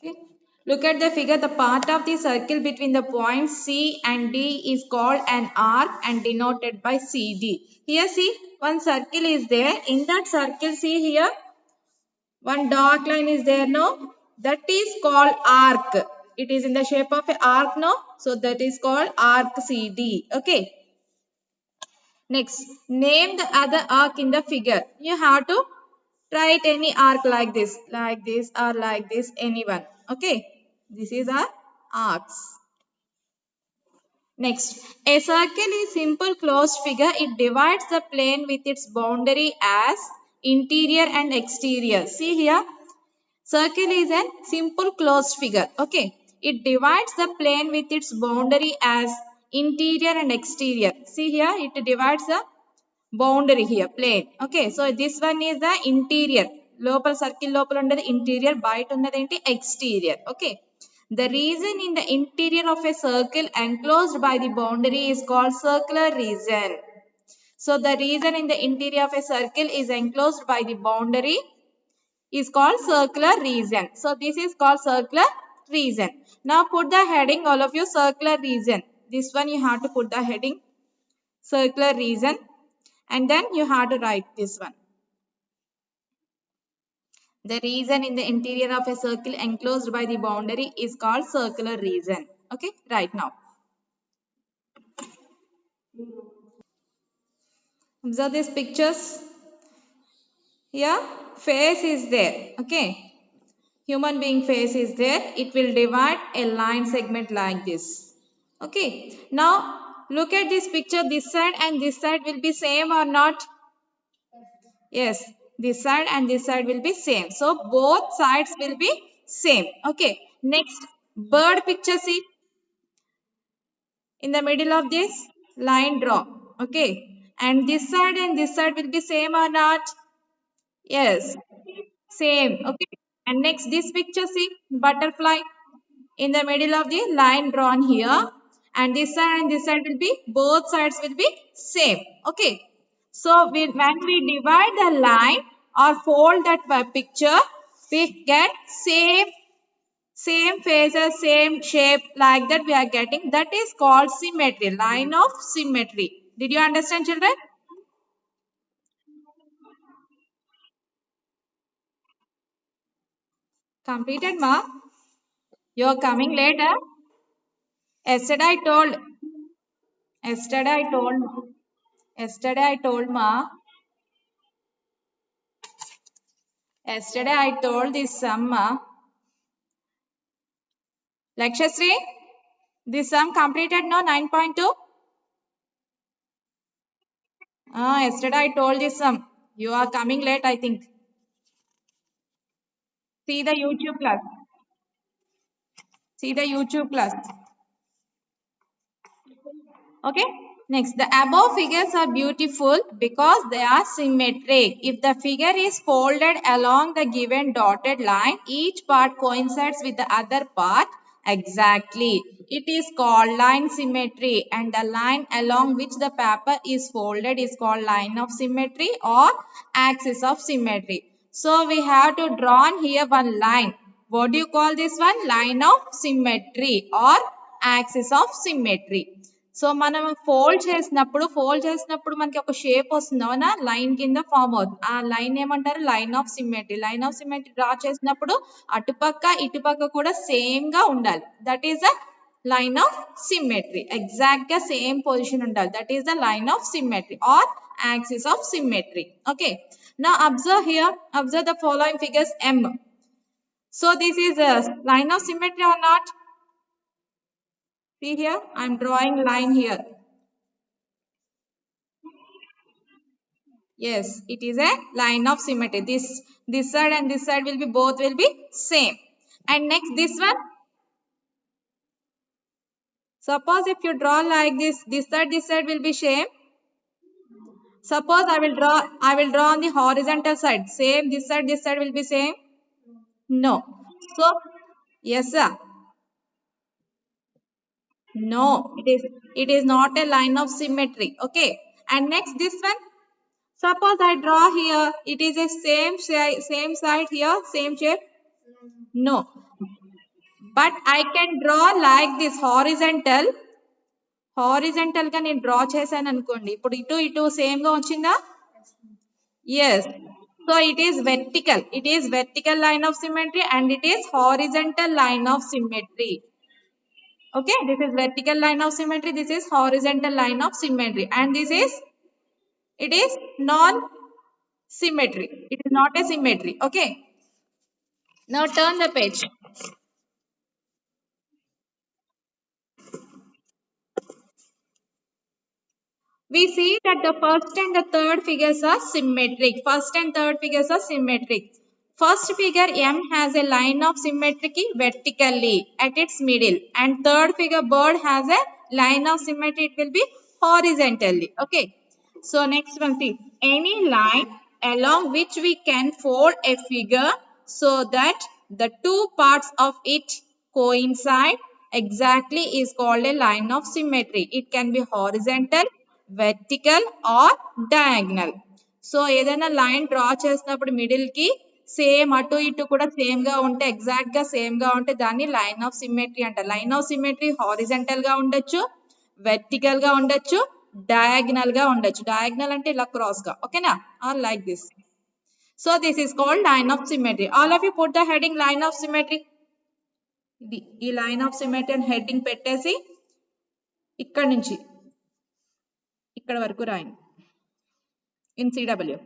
Okay. Look at the figure. The part of the circle between the points C and D is called an arc and denoted by CD. Here see, one circle is there. In that circle, see here, one dark line is there, no? That is called arc. It is in the shape of an arc, no? So that is called arc CD. Okay. Next, name the other arc in the figure. You have to write any arc like this or like this, anyone. Okay. This is our arcs. Next, a circle is simple closed figure. It divides the plane with its boundary as interior and exterior. See here, circle is a simple closed figure. Okay, it divides the plane with its boundary as interior and exterior. See here, it divides the boundary here, plane. Okay, so this one is the interior. Local circle local under the interior, byte under the exterior. Okay. The region in the interior of a circle enclosed by the boundary is called circular region. So the region in the interior of a circle is enclosed by the boundary is called circular region. So this is called circular region. Now put the heading, all of you, circular region. This one you have to put the heading, circular region, and then you have to write this one. The region in the interior of a circle enclosed by the boundary is called circular region. Okay, right now. Observe these pictures. Here, face is there. Okay, human being face is there. It will divide a line segment like this. Okay, now look at this picture. This side and this side will be same or not? Yes, this side and this side will be same. So both sides will be same. Okay, next bird picture, see. In the middle of this line draw. Okay, and this side will be same or not? Yes, same. Okay, and next this picture, see, butterfly. In the middle of the line drawn here, and this side will be, both sides will be same. Okay, so when we divide the line or fold that picture, we get same faces, same shape, like that we are getting. That is called symmetry, line of symmetry. Did you understand, children? Completed, ma? You are coming later. Yesterday I told. Yesterday I told. Yesterday I told, ma. Yesterday I told this sum, ma. Lakshasri, this sum completed, no? 9.2. Yesterday I told this sum. You are coming late, I think. See the YouTube class. See the YouTube class. Okay. Next, the above figures are beautiful because they are symmetric. If the figure is folded along the given dotted line, each part coincides with the other part exactly. It is called line symmetry, and the line along which the paper is folded is called line of symmetry or axis of symmetry. So we have to draw here one line. What do you call this one? Line of symmetry or axis of symmetry. So మనం fold చేసినప్పుడు మనకి ఒక shape వస్తుంది, అవునా? Line కింద form అవుతుంది. ఆ line ఏమంటారు? Line of symmetry. Line of symmetry draw చేసినప్పుడు అటుపక్క ఇటుపక్క కూడా సేమ్ గా ఉండాలి. That is the line of symmetry. Exact గా సేమ్ పొజిషన్ ఉండాలి. That is the line of symmetry or axis of symmetry. Okay, now observe here. Observe the following figures M. So this is a line of symmetry or not? See here, I am drawing line here. Yes, it is a line of symmetry. This side and this side will be, both will be same. And next this one. Suppose if you draw like this side will be same. Suppose I will draw on the horizontal side. Same, this side will be same. No. So yes, sir. No, it is not a line of symmetry. Okay. And next this one. Suppose I draw here. It is a same side here, same shape. No. But I can draw like this horizontal గా నేను draw చేశాను అనుకోండి, ఇప్పుడు ఇటు ఇటు same గా వచ్చిందా? Yes. So it is vertical line of symmetry and it is horizontal line of symmetry. Okay, this is vertical line of symmetry, this is horizontal line of symmetry, and it is non-symmetry. It is not a symmetry. Okay. Now turn the page. We see that the first and the third figures are symmetric. First and third figures are symmetric. First figure M has a line of symmetry vertically at its middle, and third figure bird has a line of symmetry, it will be horizontally. Okay. So next one, see, any line along which we can fold a figure so that the two parts of it coincide exactly is called a line of symmetry. It can be horizontal, vertical or diagonal. So ఏదైనా line draw చేసినప్పుడు middle కి same అటు ఇటు కూడా same గా ఉంటే, exact గా same గా ఉంటే దాన్ని లైన్ ఆఫ్ సిమెట్రీ అంటారు. లైన్ ఆఫ్ సిమెట్రీ హారిజంటల్ గా ఉండొచ్చు, వెర్టికల్ గా ఉండొచ్చు, డయాగ్నల్ గా ఉండొచ్చు. డయాగ్నల్ అంటే ఇలా క్రాస్ గా, ఓకేనా, or like this. So this is called line of symmetry. All of you put the heading line of symmetry. ఇది ఈ లైన్ ఆఫ్ సిమెట్రీ అని హెడ్డింగ్ పెట్టేసి ఇక్కడ నుంచి ఇక్కడ వరకు రాయండి ఇన్ సిడబ్ల్యూ.